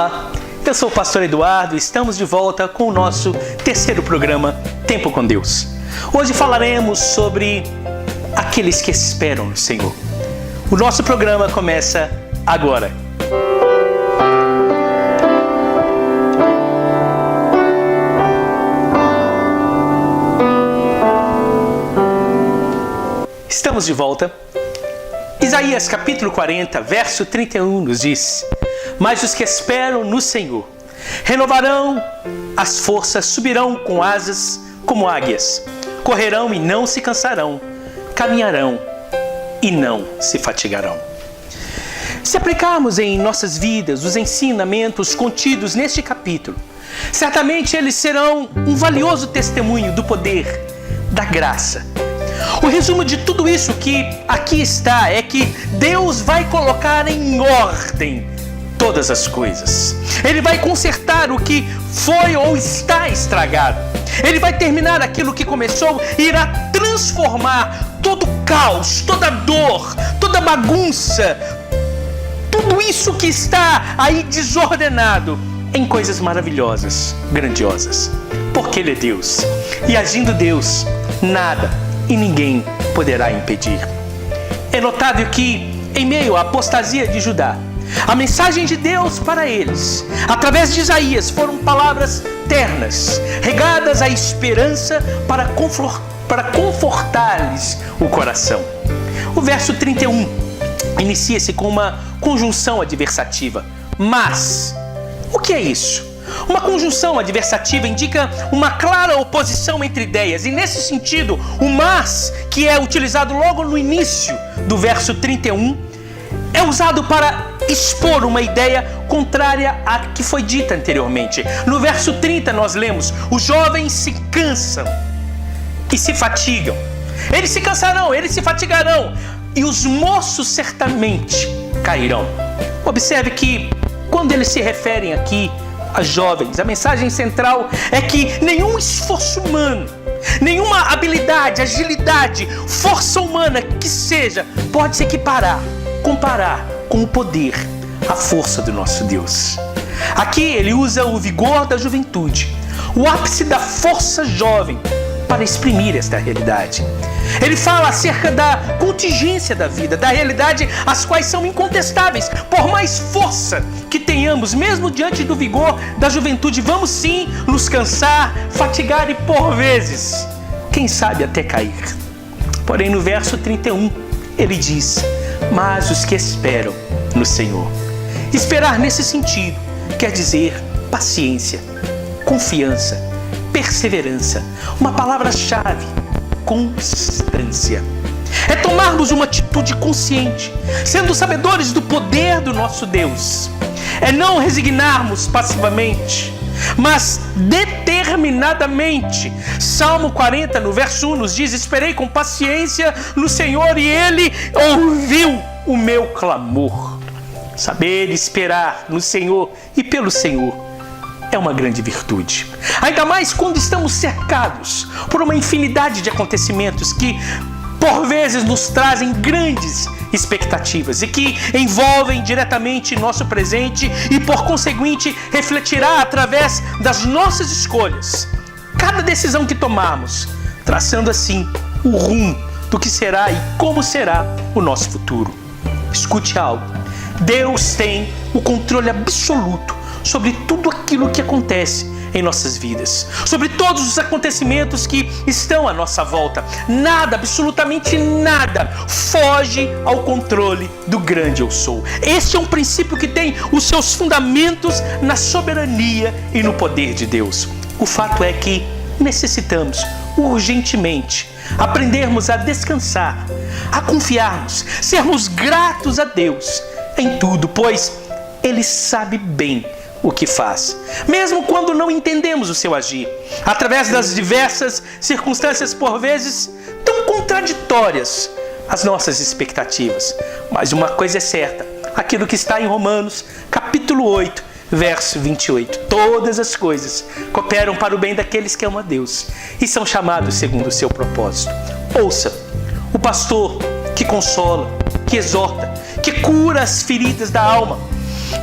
Olá, eu sou o pastor Eduardo e estamos de volta com o nosso terceiro programa Tempo com Deus. Hoje falaremos sobre aqueles que esperam no Senhor. O nosso programa começa agora. Estamos de volta. Isaías capítulo 40, verso 31 nos diz: mas os que esperam no Senhor renovarão as forças, subirão com asas como águias, correrão e não se cansarão, caminharão e não se fatigarão. Se aplicarmos em nossas vidas os ensinamentos contidos neste capítulo, certamente eles serão um valioso testemunho do poder, da graça. O resumo de tudo isso que aqui está é que Deus vai colocar em ordem todas as coisas. Ele vai consertar o que foi ou está estragado. Ele vai terminar aquilo que começou e irá transformar todo o caos, toda a dor, toda a bagunça, tudo isso que está aí desordenado em coisas maravilhosas, grandiosas. Porque Ele é Deus. E agindo Deus, nada e ninguém poderá impedir. É notável que, em meio à apostasia de Judá, a mensagem de Deus para eles, através de Isaías, foram palavras ternas, regadas à esperança para confortar-lhes o coração. O verso 31 inicia-se com uma conjunção adversativa. Mas, o que é isso? Uma conjunção adversativa indica uma clara oposição entre ideias. E nesse sentido, o mas, que é utilizado logo no início do verso 31, é usado para expor uma ideia contrária à que foi dita anteriormente. No verso 30 nós lemos: os jovens se cansam e se fatigam. Eles se cansarão, eles se fatigarão, e os moços certamente cairão. Observe que quando eles se referem aqui a jovens, a mensagem central é que nenhum esforço humano, nenhuma habilidade, agilidade, força humana que seja, pode se comparar com o poder, a força do nosso Deus. Aqui ele usa o vigor da juventude, o ápice da força jovem, para exprimir esta realidade. Ele fala acerca da contingência da vida, da realidade, as quais são incontestáveis. Por mais força que tenhamos, mesmo diante do vigor da juventude, vamos sim nos cansar, fatigar e por vezes, quem sabe até cair. Porém no verso 31 ele diz: mas os que esperam no Senhor. Esperar nesse sentido quer dizer paciência, confiança, perseverança. Uma palavra-chave: constância. É tomarmos uma atitude consciente, sendo sabedores do poder do nosso Deus. É não resignarmos passivamente, mas determinadamente. Salmo 40, no verso 1, nos diz: esperei com paciência no Senhor e Ele ouviu o meu clamor. Saber esperar no Senhor e pelo Senhor é uma grande virtude. Ainda mais quando estamos cercados por uma infinidade de acontecimentos que, por vezes, nos trazem grandes expectativas e que envolvem diretamente nosso presente e, por conseguinte, refletirá através das nossas escolhas cada decisão que tomarmos, traçando assim o rumo do que será e como será o nosso futuro. Escute algo: Deus tem o controle absoluto sobre tudo aquilo que acontece em nossas vidas, sobre todos os acontecimentos que estão à nossa volta. Nada, absolutamente nada, foge ao controle do grande eu sou. Este é um princípio que tem os seus fundamentos na soberania e no poder de Deus. O fato é que necessitamos urgentemente aprendermos a descansar, a confiarmos, sermos gratos a Deus em tudo, pois Ele sabe bem o que faz, mesmo quando não entendemos o seu agir, através das diversas circunstâncias, por vezes tão contraditórias às nossas expectativas. Mas uma coisa é certa: aquilo que está em Romanos capítulo 8, verso 28: todas as coisas cooperam para o bem daqueles que amam a Deus e são chamados segundo o seu propósito. Ouça, o pastor que consola, que exorta, que cura as feridas da alma,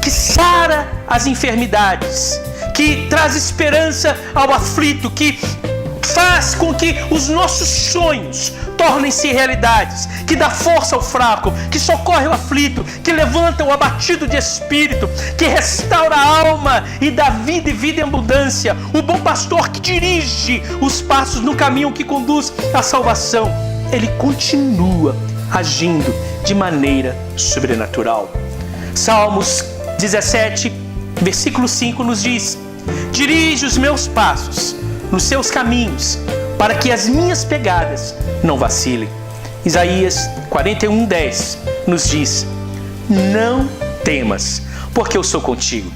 que sara as enfermidades, que traz esperança ao aflito, que faz com que os nossos sonhos tornem-se realidades, que dá força ao fraco, que socorre o aflito, que levanta o abatido de espírito, que restaura a alma e dá vida e vida em abundância. O bom pastor que dirige os passos no caminho que conduz à salvação. Ele continua agindo de maneira sobrenatural. Salmos 17, versículo 5 nos diz: dirige os meus passos nos seus caminhos, para que as minhas pegadas não vacilem. Isaías 41:10 nos diz: não temas, porque eu sou contigo.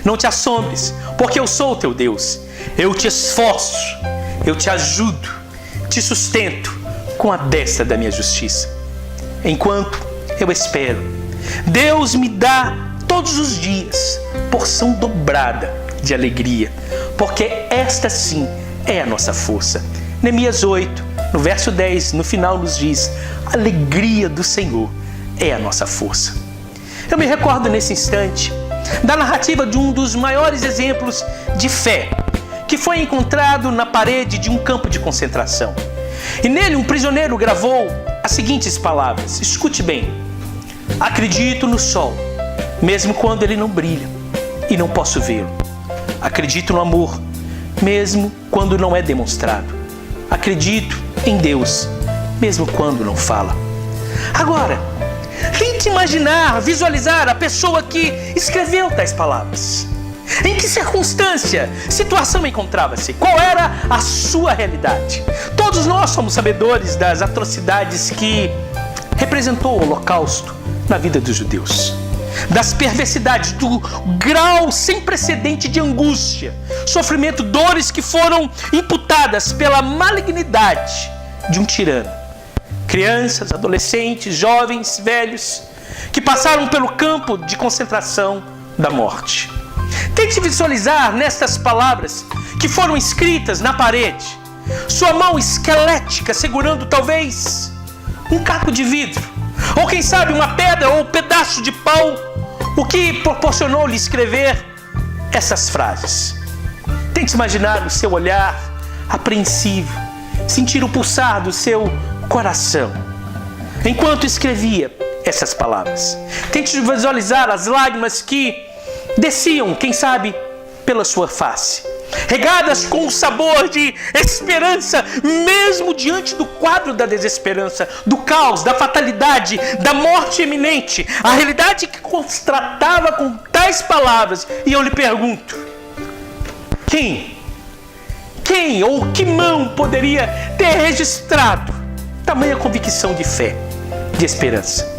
Não te assombres, porque eu sou o teu Deus. Eu te esforço, eu te ajudo, te sustento com a destra da minha justiça. Enquanto eu espero, Deus me dá todos os dias porção dobrada de alegria, porque esta sim é a nossa força. Neemias 8, no verso 10, no final nos diz: a alegria do Senhor é a nossa força. Eu me recordo nesse instante da narrativa de um dos maiores exemplos de fé, que foi encontrado na parede de um campo de concentração. E nele um prisioneiro gravou as seguintes palavras, escute bem: acredito no sol, mesmo quando ele não brilha e não posso vê-lo. Acredito no amor, mesmo quando não é demonstrado. Acredito em Deus, mesmo quando não fala. Agora, tente imaginar, visualizar a pessoa que escreveu tais palavras. Em que circunstância, situação encontrava-se? Qual era a sua realidade? Todos nós somos sabedores das atrocidades que representou o Holocausto na vida dos judeus, das perversidades, do grau sem precedente de angústia, sofrimento, dores que foram imputadas pela malignidade de um tirano. Crianças, adolescentes, jovens, velhos, que passaram pelo campo de concentração da morte. Tente visualizar nestas palavras que foram escritas na parede, sua mão esquelética segurando talvez um caco de vidro, ou quem sabe uma pedra ou um pedaço de pau, o que proporcionou-lhe escrever essas frases. Tente imaginar o seu olhar apreensivo, sentir o pulsar do seu coração enquanto escrevia essas palavras. Tente visualizar as lágrimas que desciam, quem sabe, pela sua face, regadas com o sabor de esperança, mesmo diante do quadro da desesperança, do caos, da fatalidade, da morte iminente. A realidade que contrastava com tais palavras. E eu lhe pergunto: quem ou que mão poderia ter registrado tamanha convicção de fé, de esperança?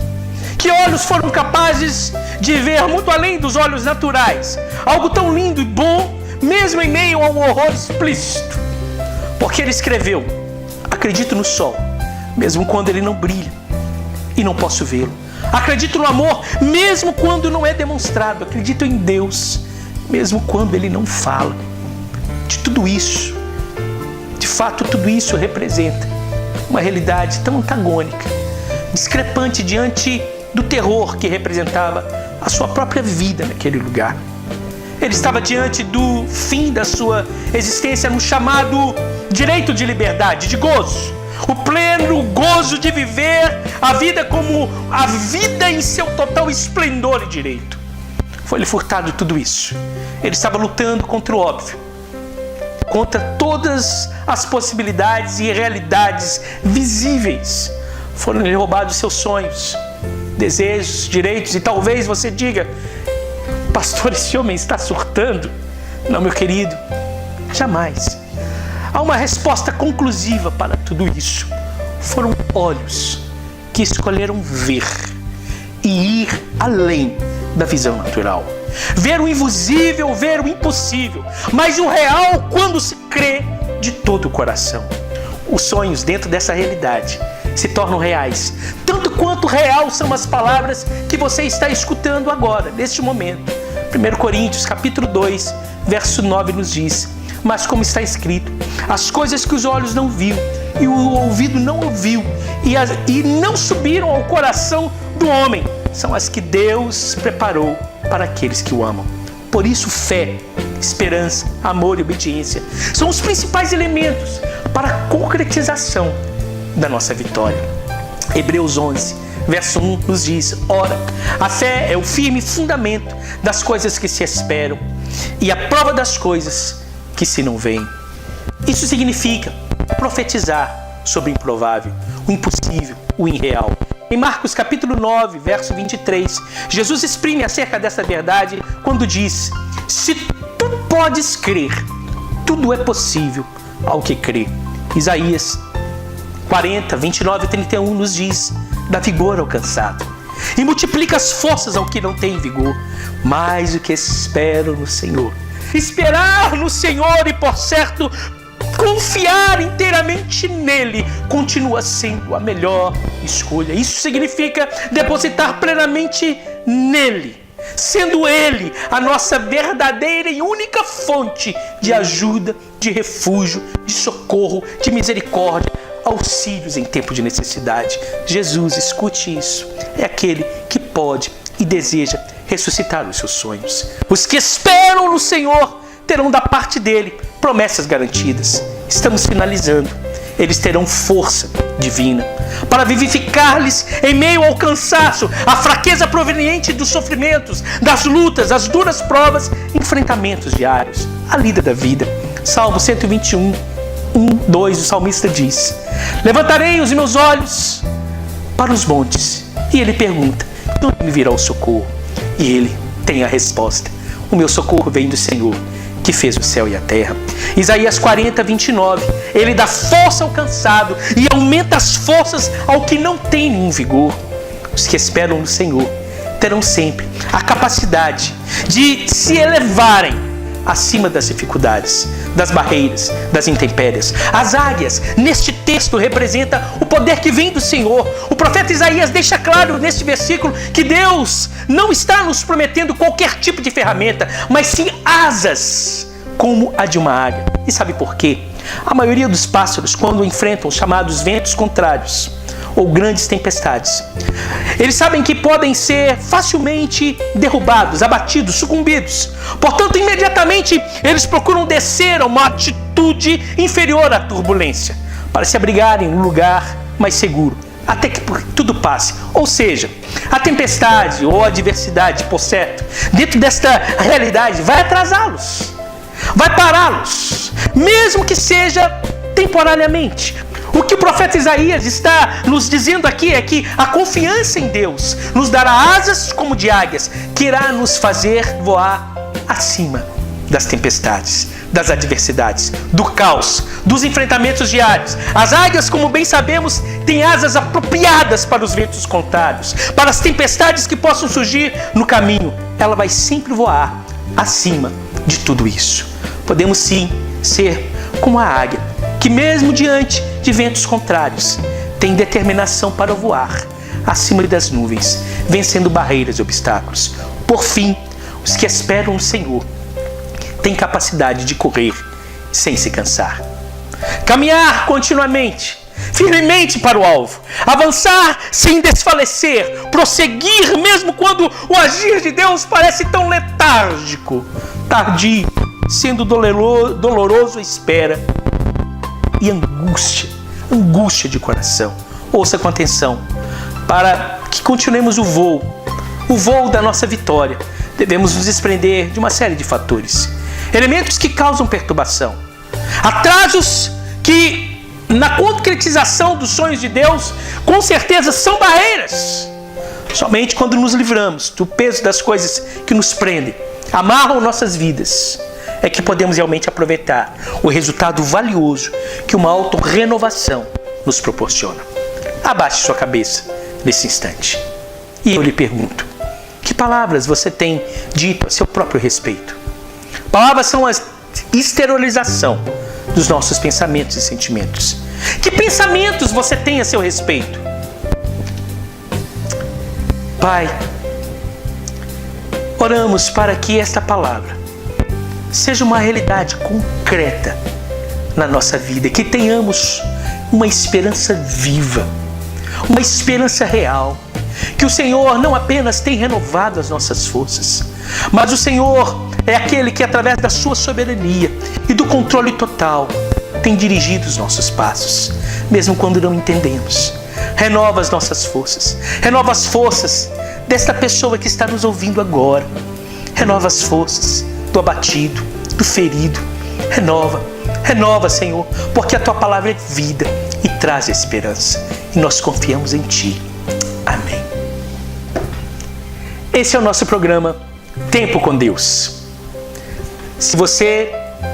Que olhos foram capazes de ver muito além dos olhos naturais algo tão lindo e bom, mesmo em meio a um horror explícito? Porque ele escreveu: acredito no sol, mesmo quando ele não brilha e não posso vê-lo. Acredito no amor, mesmo quando não é demonstrado. Acredito em Deus, mesmo quando ele não fala. De tudo isso, de fato, tudo isso representa uma realidade tão antagônica, discrepante diante do terror que representava a sua própria vida naquele lugar. Ele estava diante do fim da sua existência no chamado direito de liberdade, de gozo. O pleno gozo de viver a vida como a vida em seu total esplendor e direito. Foi-lhe furtado tudo isso. Ele estava lutando contra o óbvio, contra todas as possibilidades e realidades visíveis. Foram-lhe roubados seus sonhos, desejos, direitos. E talvez você diga: pastor, esse homem está surtando. Não, meu querido, jamais. Há uma resposta conclusiva para tudo isso. Foram olhos que escolheram ver e ir além da visão natural. Ver o invisível, ver o impossível, mas o real quando se crê de todo o coração. Os sonhos dentro dessa realidade se tornam reais, tanto quanto real são as palavras que você está escutando agora, neste momento. 1 Coríntios capítulo 2, verso 9 nos diz: mas como está escrito, as coisas que os olhos não viu e o ouvido não ouviu e não subiram ao coração do homem, são as que Deus preparou para aqueles que o amam. Por isso, fé, esperança, amor e obediência são os principais elementos para a concretização da nossa vitória. Hebreus 11, verso 1 nos diz: ora, a fé é o firme fundamento das coisas que se esperam e a prova das coisas que se não veem. Isso significa profetizar sobre o improvável, o impossível, o irreal. Em Marcos capítulo 9, verso 23, Jesus exprime acerca dessa verdade quando diz: se tu podes crer, tudo é possível ao que crê. Isaías 40, 29 e 31 nos diz: dá vigor ao cansado e multiplica as forças ao que não tem vigor. Mais o que espero no Senhor. Esperar no Senhor e, por certo, confiar inteiramente nele continua sendo a melhor escolha. Isso significa depositar plenamente nele, sendo ele a nossa verdadeira e única fonte de ajuda, de refúgio, de socorro, de misericórdia, auxílios em tempo de necessidade. Jesus, escute isso, é aquele que pode e deseja ressuscitar os seus sonhos. Os que esperam no Senhor terão da parte dele promessas garantidas. Estamos finalizando. Eles terão força divina para vivificar-lhes em meio ao cansaço, a fraqueza proveniente dos sofrimentos, das lutas, as duras provas, enfrentamentos diários, a lida da vida. Salmo 121, 1, 2, o salmista diz: levantarei os meus olhos para os montes. E ele pergunta: de onde me virá o socorro? E ele tem a resposta: o meu socorro vem do Senhor, que fez o céu e a terra. Isaías 40, 29, ele dá força ao cansado e aumenta as forças ao que não tem nenhum vigor. Os que esperam no Senhor terão sempre a capacidade de se elevarem acima das dificuldades, das barreiras, das intempéries. As águias, neste texto, representa o poder que vem do Senhor. O profeta Isaías deixa claro neste versículo que Deus não está nos prometendo qualquer tipo de ferramenta, mas sim asas como a de uma águia. E sabe por quê? A maioria dos pássaros, quando enfrentam os chamados ventos contrários ou grandes tempestades, eles sabem que podem ser facilmente derrubados, abatidos, sucumbidos. Portanto, imediatamente eles procuram descer a uma altitude inferior à turbulência, para se abrigarem em um lugar mais seguro, até que tudo passe. Ou seja, a tempestade ou a adversidade, por certo, dentro desta realidade, vai atrasá-los, vai pará-los, mesmo que seja temporariamente. O que o profeta Isaías está nos dizendo aqui é que a confiança em Deus nos dará asas como de águias, que irá nos fazer voar acima das tempestades, das adversidades, do caos, dos enfrentamentos diários. As águias, como bem sabemos, têm asas apropriadas para os ventos contrários, para as tempestades que possam surgir no caminho. Ela vai sempre voar acima de tudo isso. Podemos sim ser como a águia, que mesmo diante de ventos contrários, tem determinação para voar acima das nuvens, vencendo barreiras e obstáculos. Por fim, os que esperam no Senhor têm capacidade de correr sem se cansar, caminhar continuamente, firmemente para o alvo, avançar sem desfalecer, prosseguir mesmo quando o agir de Deus parece tão letárgico, tardio, sendo doloroso a espera e angústia de coração. Ouça com atenção, para que continuemos o voo da nossa vitória, devemos nos desprender de uma série de fatores, elementos que causam perturbação, atrasos que na concretização dos sonhos de Deus, com certeza são barreiras. Somente quando nos livramos do peso das coisas que nos prendem, amarram nossas vidas, é que podemos realmente aproveitar o resultado valioso que uma auto-renovação nos proporciona. Abaixe sua cabeça nesse instante. E eu lhe pergunto, que palavras você tem dito a seu próprio respeito? Palavras são a exteriorização dos nossos pensamentos e sentimentos. Que pensamentos você tem a seu respeito? Pai, oramos para que esta palavra seja uma realidade concreta na nossa vida, que tenhamos uma esperança viva, uma esperança real, que o Senhor não apenas tem renovado as nossas forças, Mas o Senhor é aquele que, através da sua soberania e do controle total, tem dirigido os nossos passos, mesmo quando não entendemos. Renova as nossas forças. Renova as forças desta pessoa que está nos ouvindo agora. Renova as forças do abatido, do ferido. Renova, Senhor, porque a Tua palavra é vida e traz esperança. E nós confiamos em Ti. Amém. Esse é o nosso programa Tempo com Deus. Se você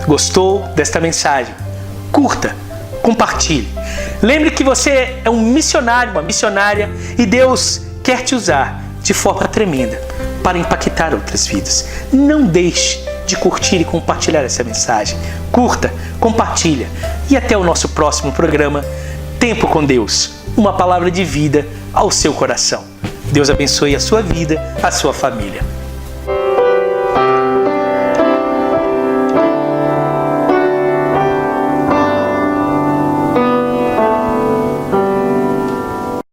gostou desta mensagem, curta, compartilhe. Lembre que você é um missionário, uma missionária, e Deus quer te usar de forma tremenda para impactar outras vidas. Não deixe de curtir e compartilhar essa mensagem. Curta, compartilha e até o nosso próximo programa Tempo com Deus, uma palavra de vida ao seu coração. Deus abençoe a sua vida, a sua família.